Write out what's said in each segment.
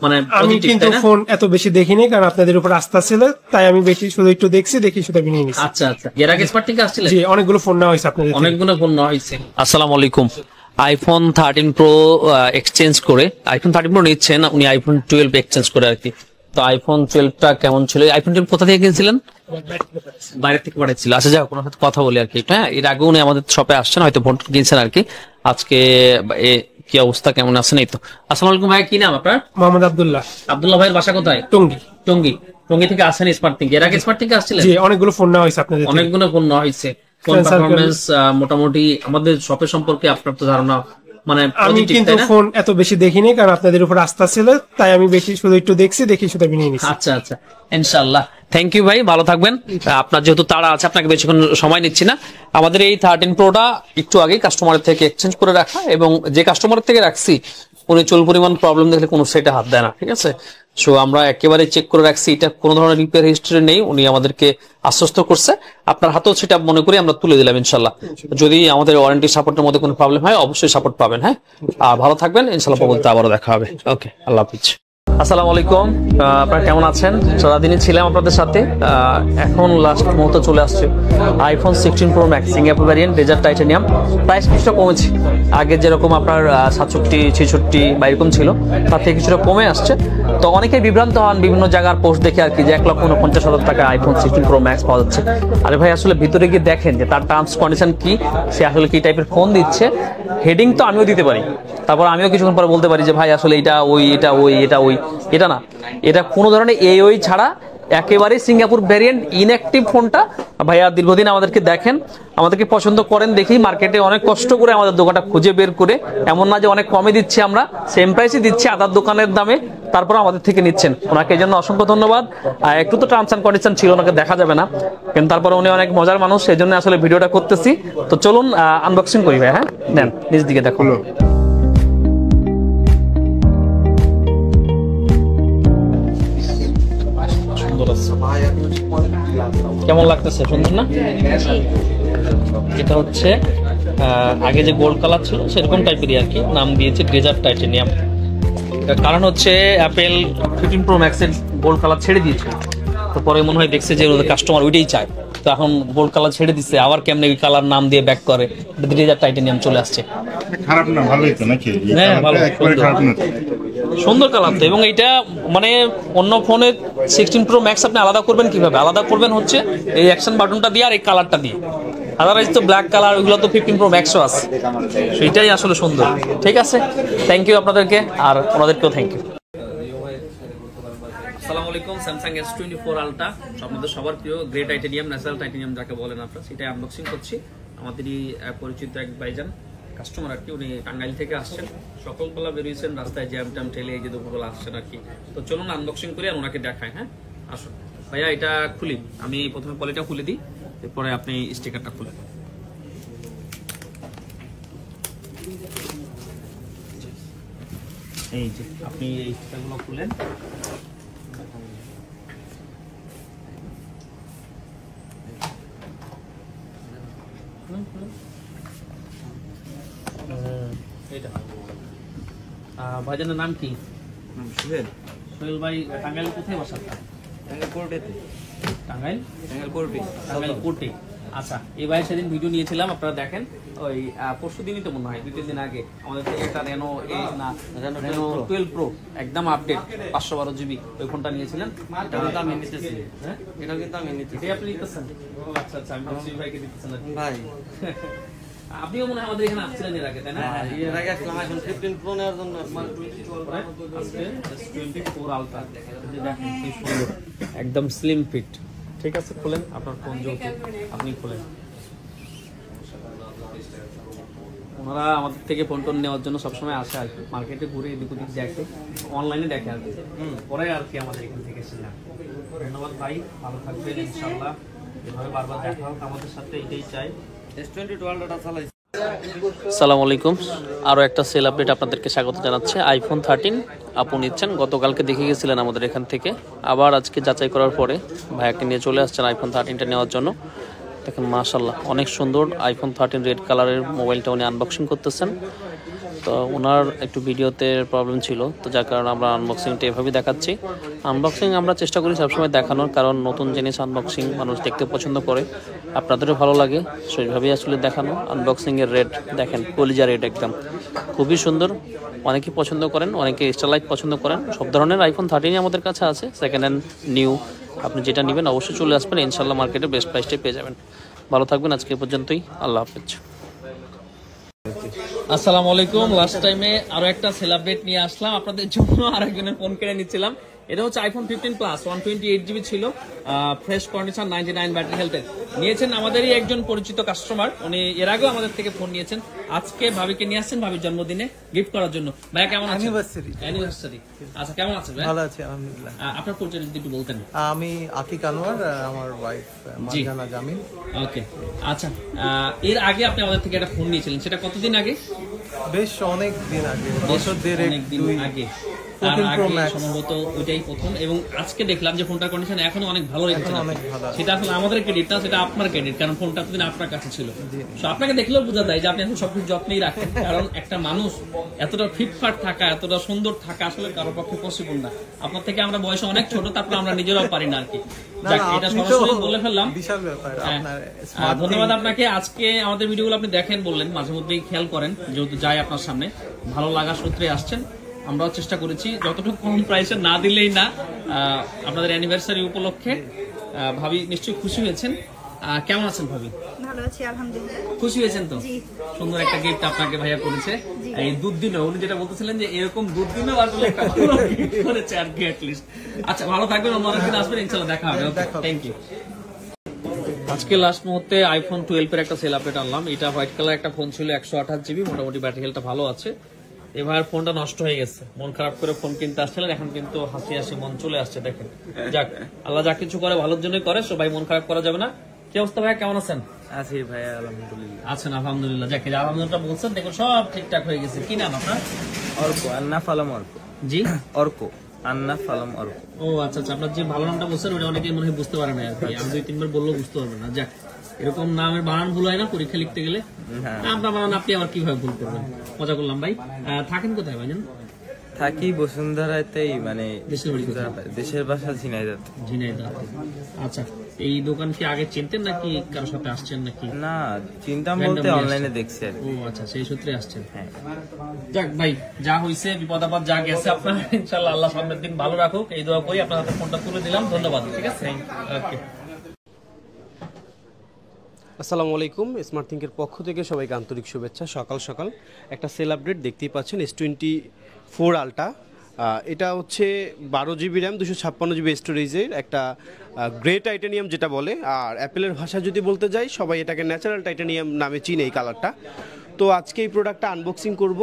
মানে আমি কিন্তু ফোন এত বেশি দেখিনি, কারণ আপনাদের উপর আস্থা ছিল, তাই আমি বেশি শুধু একটু দেখি শুধু আমি নিয়ে নিয়েছি। আচ্ছা আচ্ছা, এর আগে স্মার্ট থেকে আসছিলেন? জি, অনেকগুলো ফোন নেওয়া হয়েছে আপনাদের, অনেকগুলো ফোন নেওয়া হয়েছে। আসসালামু আলাইকুম। আইফোন 13 প্রো এক্সচেঞ্জ করে আইফোন 13 প্রো নিচ্ছেন উনি, আইফোন 12 এক্সচেঞ্জ করে আর কি। তো আইফোন 12টা কেমন ছিল? আইফোন 12 কোথা থেকে কিনেছিলেন? বাইরে থেকে পাঠাচ্ছিল। আচ্ছা যাও, কোনো সাথে কথা বলি আর কি। হ্যাঁ, এর আগে উনি আমাদের শপে আসছেন, হয়তো ফোন কিনছেন আর কি। আজকে কি অবস্থা, কেমন আছেন? এই তো। আসসালামু আলাইকুম ভাই, কি নাম আপনার? মোহাম্মদ আব্দুল্লাহ। আব্দুল্লাহ ভাইয়ের বাসা কোথায়? টঙ্গী। টঙ্গী, টঙ্গী থেকে আসেন স্মার্ট থেকে। এর আগে স্মার্ট থেকে আসছিলেন? জি, অনেকগুলো ফোন নেওয়া হয়েছে আপনাদের, অনেকগুলো ফোন নেওয়া হয়েছে। ফোন পারফরম্যান্স মোটামুটি আমাদের শপের সম্পর্কে আপনার তো ধারণা মানে আমি কিন্তু ফোন এত বেশি দেখিনি, কারণ আপনাদের উপর আস্থা ছিল, তাই আমি বেশি শুধু একটু দেখি শুধু আমি নিয়ে নিয়েছি। আচ্ছা আচ্ছা, ইনশাআল্লাহ। থ্যাংক ইউ ভাই, ভালো থাকবেন। আপনার যেহেতু তাড়া আছে, আপনাকে বেশিক্ষণ সময় নিচ্ছি না। আমাদের এই 13 প্রোটা একটু আগে কাস্টমারের থেকে এক্সচেঞ্জ করে রাখা, এবং যে কাস্টমারের থেকে রাখছি উনি চুল পরিমাণ প্রবলেম দেখলে কোনো সেটা হাত দেয় না, ঠিক আছে। সো আমরা একেবারে চেক করে রাখছি, এটা কোনো ধরনের রিপেয়ার হিস্ট্রি নেই। উনি আমাদেরকে আশ্বস্ত করছে, আপনার হাতেও সেটা মনে করি আমরা তুলে দিলাম ইনশাল্লাহ। যদি আমাদের ওয়ারেন্টি সাপোর্টের মধ্যে কোনো প্রবলেম হয় অবশ্যই সাপোর্ট পাবেন। হ্যাঁ, আর ভালো থাকবেন ইনশাল্লাহ, পরবর্তীতে আবারও দেখা হবে। ওকে, আল্লাহ হাফিজ। আসসালামু আলাইকুম, আপনারা কেমন আছেন? সারাদিনই ছিলাম আপনাদের সাথে। এখন লাস্ট মুহূর্তে চলে আসছে iPhone 16 Pro Max Singapore variant desert titanium. Price কিছুটা কমেছে, আগে যেরকম আপনার 67, 66 বা এরকম ছিল, তার থেকে কিছুটা কমে আসছে। তো অনেকে বিভ্রান্ত হন বিভিন্ন জায়গার পোস্ট দেখে আর কি, যে 1,49,000 টাকা আইফোন 16 প্রো ম্যাক্স পাওয়া যাচ্ছে। আরে ভাই, আসলে ভিতরে গিয়ে দেখেন যে তার টার্মস কন্ডিশন কি, সে আসলে কি টাইপের ফোন দিচ্ছে। হেডিং তো আমিও দিতে পারি, তারপর আমিও কিছুক্ষণ পরে বলতে পারি যে ভাই আসলে এটা ওই, এটা ওই, এটা ওই। এটা না, এটা কোনো ধরনের ওই ছাড়া একেবারে সিঙ্গাপুর ভ্যারিয়েন্ট ইনঅ্যাক্টিভ ফোনটা। ভাইয়া দীর্ঘদিন আমাদেরকে দেখেন, আমাদেরকে পছন্দ করেন দেখি মার্কেটে অনেক কষ্ট করে আমাদের দোকানটা খুঁজে বের করে, এমন না যে অনেক কমে দিচ্ছি, আমরা সেম প্রাইসে দিচ্ছি আদার দোকানের দামে, তারপর আমাদের থেকে নিচ্ছেন। ওনাকে এই জন্য অসংখ্য ধন্যবাদ। একটু তো টার্মস অ্যান্ড কন্ডিশন ছিল, ওনাকে দেখা যাবে না, কিন্তু তারপরে উনি অনেক মজার মানুষ, সেই জন্য আসলে ভিডিওটা করতেছি। তো চলুন আনবক্সিং করি ভাই। হ্যাঁ, নেন নিজ দিকে দেখো। কেমন লাগতেছে? সুন্দর না? এটা হচ্ছে আগে যে গোল্ড কালার ছিল সেরকম টাইপেরই আর কি, নাম দিয়েছে ডেজার্ট টাইটানিয়াম। কারণ হচ্ছে অ্যাপেল 15 প্রো ম্যাক্সের গোল্ড কালার ছেড়ে দিয়েছে, তো পরে মনে হয় দেখছে যে ওদের কাস্টমার ওইটাই চায়, তো এখন গোল্ড কালার ছেড়ে দিচ্ছে, আবার কেমনে ওই কালার নাম দিয়ে ব্যাক করে ডেজার্ট টাইটানিয়াম চলে আসছে। খারাপ না, ভালোই তো নাকি? হ্যাঁ, ভালো, সুন্দর কালার তো। এবং এইটা মানে অন্য ফোনে 16 প্রো ম্যাক্স আপনি আলাদা করবেন কিভাবে? আলাদা করবেন হচ্ছে এই অ্যাকশন বাটনটা দিয়ে আর এই কালারটা দিয়ে। আদারওয়াইজ তো ব্ল্যাক কালার ওইগুলো তো 15 প্রো ম্যাক্সও আছে, সেইটাই আসলে সুন্দর। ঠিক আছে, থ্যাংক ইউ আপনাদেরকে, আর ওনাদেরকেও থ্যাংক ইউ। আসসালামু আলাইকুম। স্যামসাং S24 আলট্রা, আপনাদের সবার প্রিয় গ্রে টাইটানিয়াম, ন্যাচারাল টাইটানিয়াম যাকে বলেন আপনারা, সেটাই আনবক্সিং করছি। আমাদেরই পরিচিত এক ভাইজান কাস্টমার আর কি, উনি টাঙ্গাইল থেকে আসছেন, সকালবেলা বেরিয়েছেন, রাস্তায় জ্যাম ট্যাম ঠেলে এই যে দুপুরবেলা আসছেন আর কি। তো চলুন আনবক্সিং করি আর ওনাকে দেখাই। হ্যাঁ, আসুন ভাইয়া, এটা খুলি। আমি প্রথমে পলিটা খুলে দিই, এরপরে আপনি স্টিকারটা খুলে। এই যে আপনি এই স্টিকারগুলো খুলেন। ভাইজানের নাম কি? সোহেল। সোহেল ভাই, টাঙ্গাইল কোথায় বাসা? টাঙ্গাইল কোর্টেতে। টাঙ্গাইল কোর্টে। টাঙ্গাইল কোর্টে। আচ্ছা, এই ভাই সেদিন ভিডিও নিয়েছিলাম, আপনারা দেখেন। ওই পরশু দিনই তো মনে হয়, 2-3 দিন আগে আমাদের থেকে একটা রেনো 12 প্রো একদম আপডেট 512 জিবি ওই ফোনটা নিয়েছিলেন। এটাও কিন্তু আমি নিতেছি। হ্যাঁ, এটাও কিন্তু আমি নিতেছি। এটাই আপনি নিতেছেন? আচ্ছা আচ্ছা, আমি ভাবছি ভাইকে দিতেছেন ভাই। আপনিও মনে হয় আমাদের এখানে আসছিলেন এর আগে, তাই না? এর আগে আসলাম আইফোন 15 প্রো নেওয়ার জন্য। আজকে S24 আলট্রা, দেখেন কি সুন্দর, একদম স্লিম ফিট। ঠিক আছে, খুলেন আপনার ফোন, যেহেতু আপনি খুলেন। ওনারা আমাদের থেকে ফোন টোন নেওয়ার জন্য সবসময় আসে আর কি, মার্কেটে ঘুরে এদিক ওদিক দেখে, অনলাইনে দেখে আর কি, পরে আর কি আমাদের এখান থেকে এসেছিলাম। ধন্যবাদ ভাই, ভালো থাকবেন ইনশাআল্লাহ, এভাবে বারবার দেখা হোক আমাদের সাথে, এটাই চাই। S22 আলট্রাটা চালাইছি। আসসালামু আলাইকুম, আরও একটা সেল আপডেট আপনাদেরকে স্বাগত জানাচ্ছে। আইফোন 13 আপু নিচ্ছেন, গতকালকে দেখে গেছিলেন আমাদের এখান থেকে, আবার আজকে যাচাই করার পরে ভাইয়াকে নিয়ে চলে আসছেন আইফোন 13টা নেওয়ার জন্য। দেখেন মাশাআল্লাহ, অনেক সুন্দর আইফোন 13 রেড কালারের মোবাইলটা উনি আনবক্সিং করতেছেন। তো ওনার একটু ভিডিওতে প্রবলেম ছিল, তো যার কারণে আমরা আনবক্সিংটা এভাবেই দেখাচ্ছি। আনবক্সিং আমরা চেষ্টা করি সবসময় দেখানোর, কারণ নতুন জিনিস আনবক্সিং মানুষ দেখতে পছন্দ করে, আপনাদেরও ভালো লাগে, সেইভাবেই আসলে দেখানো। আনবক্সিংয়ের রেট দেখেন, কলিজা রেট একদম খুবই সুন্দর, অনেকেই পছন্দ করেন, অনেকে স্টারলাইট পছন্দ করেন। সব ধরনের আইফোন 13 আমাদের কাছে আছে, সেকেন্ড হ্যান্ড, নিউ, আপনি যেটা নেবেন অবশ্যই চলে আসবেন, ইনশাল্লাহ মার্কেটে বেস্ট প্রাইসটাই পেয়ে যাবেন। ভালো থাকবেন, আজকে পর্যন্তই, আল্লাহ হাফেজ। আসসালামু আলাইকুম। লাস্ট টাইমে আরো একটা সেলিব্রেট নিয়ে আসলাম আপনাদের জন্য, আরেকজনের ফোন কিনে নিচ্ছিলাম। এটা হচ্ছে আইফোন 15 প্লাস, 128GB ছিল, ফ্রেশ কন্ডিশন, 99 ব্যাটারি হেলথের। নিয়েছেন আমাদেরই একজন পরিচিত কাস্টমার, উনি এর আগেও আমাদের থেকে ফোন নিয়েছেন। আজকে ভাবিকে নিয়ে আসছেন ভাবির জন্মদিনে গিফট করার জন্য। ভাইয়া কেমন আছেন? অ্যানিভার্সারি। আচ্ছা, কেমন আছেন ভাই? ভালো আছি আলহামদুলিল্লাহ। আপনার পরিচয় যদি একটু বলতেন। আমি আতিক আনোয়ার, আমার ওয়াইফ মারজানা জামিল। ওকে, আচ্ছা, এর আগে আপনি আমাদের থেকে একটা ফোন নিয়েছিলেন, সেটা কতদিন আগে? বেশ অনেক দিন আগে, বছর দেড়েক, অনেক দিন আগে। 14 Pro Max। সম্ভবত ওইটাই প্রথম, এবং আজকে দেখলাম যে ফোনটার কন্ডিশন এখনো অনেক ভালো রেখেছেন। অনেক ভালো আছে। সেটা আসলে আমাদের ক্রেডিট না, সেটা আপনার ক্রেডিট, কারণ ফোনটা এতদিন আপনার কাছে ছিল। তো আপনাকে দেখলেও বোঝা যায় যে আপনি এখন সবকিছু যত্নেই রাখেন, কারণ একটা মানুষ এতটা ফিটফাট থাকা, এতটা সুন্দর থাকা আসলে কারোর পক্ষে পসিবল না। আপনার থেকে আমরা বয়সে অনেক ছোট, তারপর আমরা নিজেরাও পারি না আর কি। যাক, এটা সরাসরি বলে ফেললাম। বিশাল ব্যাপার। আপনার ধন্যবাদ আপনাকে। আজকে আমাদের ভিডিওগুলো আপনি দেখেন বললেন, মাঝে মধ্যেই খেয়াল করেন, যেহেতু যাই আপনার সামনে, ভালো লাগা সূত্রে আসছেন। আমরাও চেষ্টা করেছি যতটুকু কম প্রাইসে না দিলেই না। আপনাদের অ্যানিভার্সারি উপলক্ষে ভাবি নিশ্চয়ই খুশি হয়েছেন। কেমন আছেন ভাবি? ভালো আছি আলহামদুলিল্লাহ। খুশি হয়েছেন তো? জি। সুন্দর একটা গিফট আপনাকে ভাইয়া করেছে। এই দুধ দিনও উনি যেটা বলতেছিলেন যে এরকম দুধ দিনও আসলে একটা ভালো গিফট করেছে আর কি, অ্যাটলিস্ট। আচ্ছা, ভালো থাকবেন, অন্য দিন আসবেন, ইনশাআল্লাহ দেখা হবে। Thank you. আজকে লাস্ট মুহূর্তে আইফোন 12 এর একটা সেল আপডেট আনলাম। এটা হোয়াইট কালার একটা ফোন ছিল, 128GB, মোটামুটি ব্যাটারি হেলথটা ভালো আছে। এবার ফোনটা নষ্ট হয়ে গেছে, মন খারাপ করে ফোন কিনতে আসছিলেন, এখন কিন্তু হাসি হাসি মন চলে আসছে। দেখেন, যাক, আল্লাহ যা কিছু করে ভালোর জন্যই করে, সবাই মন খারাপ করা যাবে না। কি অবস্থা ভাইয়া, কেমন আছেন? আছি ভাইয়া আলহামদুলিল্লাহ। আছেন আলহামদুলিল্লাহ। যাক, আলহামদুলিল্লাহ বলছেন, দেখুন সব ঠিকঠাক হয়ে গেছে। কি নাম আপনার? অর্ক, আন্না ফালাম অর্ক। জি, অর্ক, আন্না ফালাম অর্ক। ও আচ্ছা আচ্ছা, আপনার যে ভালো নামটা বলছেন ওটা অনেকে মনে হয় বুঝতে পারে না আর কি, আমি 2-3 বার বললেও বুঝতে পারবেন না। যাক, এরকম নামের বানান ভুল হয় না পরীক্ষা লিখতে গেলে? আপনার বানান আপনি আবার কিভাবে ভুল করবেন? মজা করলাম ভাই। থাকেন কোথায় ভাইজান? থাকি বসুন্ধরাতেই, মানে দেশের বাড়ি কোথায়? দেশের বাসা ঝিনাইদহ। ঝিনাইদহ। আচ্ছা, এই দোকান কি আগে চিনতেন নাকি কারোর সাথে আসছেন নাকি? না, চিন্তা বলতে Randomly অনলাইনে আসছেন? দেখছি আর কি। ও আচ্ছা, সেই সূত্রে আসছেন। হ্যাঁ। যাক ভাই, যা হয়েছে বিপদ আপদ যা গেছে আপনার, ইনশাআল্লাহ আল্লাহ সামনের দিন ভালো রাখুক, এই দোয়া করি। আপনার হাতে ফোনটা তুলে দিলাম, ধন্যবাদ। ঠিক আছে, ওকে। আসসালামু আলাইকুম। স্মার্ট থিঙ্কের পক্ষ থেকে সবাইকে আন্তরিক শুভেচ্ছা। সকাল সকাল একটা সেল আপডেট দেখতেই পাচ্ছেন, S24 আলট্রা। এটা হচ্ছে 12GB র্যাম, 256GB স্টোরেজের একটা গ্রে টাইটানিয়াম যেটা বলে, আর অ্যাপেলের ভাষা যদি বলতে যাই সবাই এটাকে ন্যাচারাল টাইটানিয়াম নামে চিনে এই কালারটা। তো আজকে এই প্রোডাক্টটা আনবক্সিং করব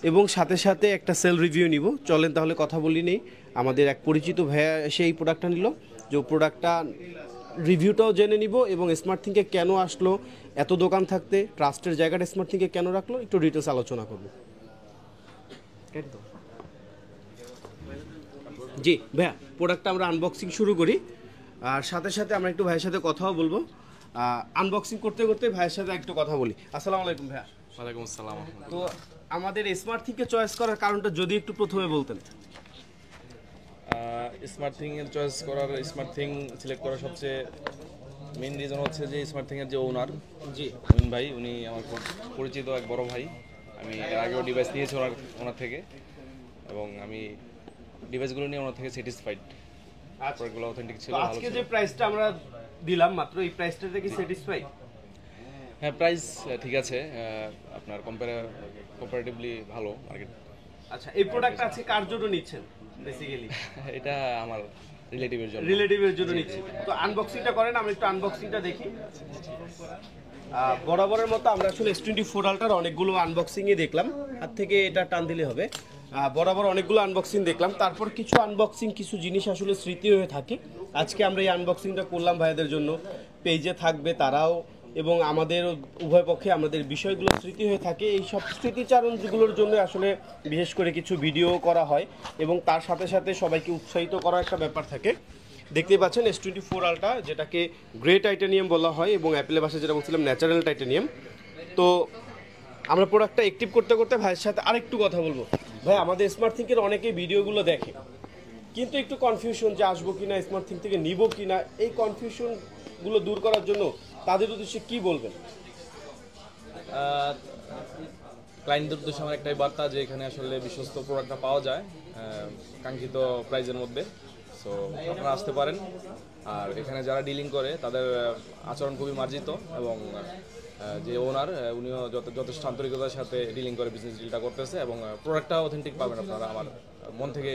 এবং সাথে সাথে একটা সেল রিভিউ নিব। চলেন তাহলে কথা বলি নেই। আমাদের এক পরিচিত ভাইয়া এসে এই প্রোডাক্টটা নিল, যে প্রোডাক্টটা রিভিউটাও জেনে নিব এবং স্মার্ট থিঙ্কে কেন আসলো, এত দোকান থাকতে ট্রাস্টের জায়গাটা স্মার্ট থিঙ্কে কেন রাখলো, একটু ডিটেলস আলোচনা করব। জি ভাইয়া, প্রোডাক্টটা আমরা আনবক্সিং শুরু করি, আর সাথে সাথে আমরা একটু ভাইয়ের সাথে কথাও বলবো। আনবক্সিং করতে করতে ভাইয়ের সাথে একটু কথা বলি। আসসালামু আলাইকুম ভাইয়া। ওয়ালাইকুম আসসালাম। তো আমাদের স্মার্ট থিঙ্কে চয়েস করার কারণটা যদি একটু প্রথমে বলতেন। স্মার্ট থিং এর চয়েস করার, স্মার্ট থিং সিলেক্ট করার সবচেয়ে মেইন রিজন হচ্ছে যে স্মার্ট থিং এর যে ওনার, জি মুমিন ভাই, উনি আমার খুব পরিচিত এক বড় ভাই। আমি এর আগেও ডিভাইস নিয়েছি ওনার থেকে, এবং আমি ডিভাইসগুলো নিয়ে ওনার থেকে স্যাটিসফাইড। প্রোডাক্টগুলো অথেন্টিক ছিল, ভালো আজকে ছিল। যে প্রাইসটা আমরা দিলাম মাত্র, এই প্রাইসটাতে কি স্যাটিসফাইড? হ্যাঁ, প্রাইস ঠিক আছে, আপনার কম্পারেটিভলি ভালো মার্কেট। আচ্ছা, এই প্রোডাক্ট আজকে কার জন্য নিচ্ছেন বেসিক্যালি? এটা আমার রিলেটিভের জন্য। রিলেটিভের জন্য নিচ্ছি। তো আনবক্সিংটা করেন, আমরা একটু আনবক্সিংটা দেখি। বরাবরের মতো আমরা আসলে S24 আলট্রার অনেকগুলো আনবক্সিংই দেখলাম, হাত থেকে এটা টান দিলে হবে। বরাবর অনেকগুলো আনবক্সিং দেখলাম, তারপর কিছু আনবক্সিং, কিছু জিনিস আসলে স্মৃতি হয়ে থাকে। আজকে আমরা এই আনবক্সিংটা করলাম ভাইদের জন্য, পেজে থাকবে তারাও, এবং আমাদের উভয় পক্ষে আমাদের বিষয়গুলো স্মৃতি হয়ে থাকে। এই সব স্মৃতিচারণগুলোর জন্য আসলে বিশেষ করে কিছু ভিডিও করা হয়, এবং তার সাথে সাথে সবাইকে উৎসাহিত করার একটা ব্যাপার থাকে। দেখতে পাচ্ছেন S24 আলট্রা, যেটাকে গ্রে টাইটানিয়াম বলা হয়, এবং অ্যাপেলের ভাষায় যেটা বলছিলাম ন্যাচারাল টাইটানিয়াম। তো আমরা প্রোডাক্টটা অ্যাক্টিভ করতে করতে ভাইয়ের সাথে আরেকটু কথা বলবো। ভাই আমাদের স্মার্ট থিঙ্কের অনেকেই ভিডিওগুলো দেখে, কিন্তু একটু কনফিউশন যে আসবো কিনা, স্মার্ট থিঙ্ক থেকে নিব কিনা, এই কনফিউশনগুলো দূর করার জন্য তাদের উদ্দেশ্যে কি বলবেন? ক্লায়েন্টদের উদ্দেশ্যে আমার একটাই বার্তা যে এখানে আসলে বিশ্বস্ত প্রোডাক্টটা পাওয়া যায় কাঙ্ক্ষিত প্রাইজের মধ্যে। সো আপনারা আসতে পারেন। আর এখানে যারা ডিলিং করে তাদের আচরণ খুবই মার্জিত, এবং যে ওনার উনিও যথেষ্ট আন্তরিকতার সাথে ডিলিং করে বিজনেস ডিলটা করতেছে, এবং প্রোডাক্টটা অথেন্টিক পাবেন আপনারা। আমার মন থেকে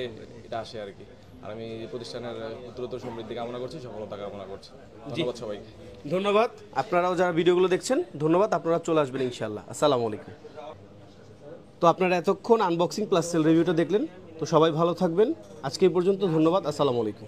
এটা আসে আর কি। আর আমি প্রতিষ্ঠানের উত্তরোত্তর সমৃদ্ধি কামনা করছি, সফলতা কামনা করছি। ধন্যবাদ সবাইকে। ধন্যবাদ। আপনারাও যারা ভিডিওগুলো দেখছেন ধন্যবাদ, আপনারা চলে আসবেন ইনশাল্লাহ। আসসালামু আলাইকুম। তো আপনারা এতক্ষণ আনবক্সিং প্লাস সেল রিভিউটা দেখলেন, তো সবাই ভালো থাকবেন। আজকে এই পর্যন্ত, ধন্যবাদ। আসসালামু আলাইকুম।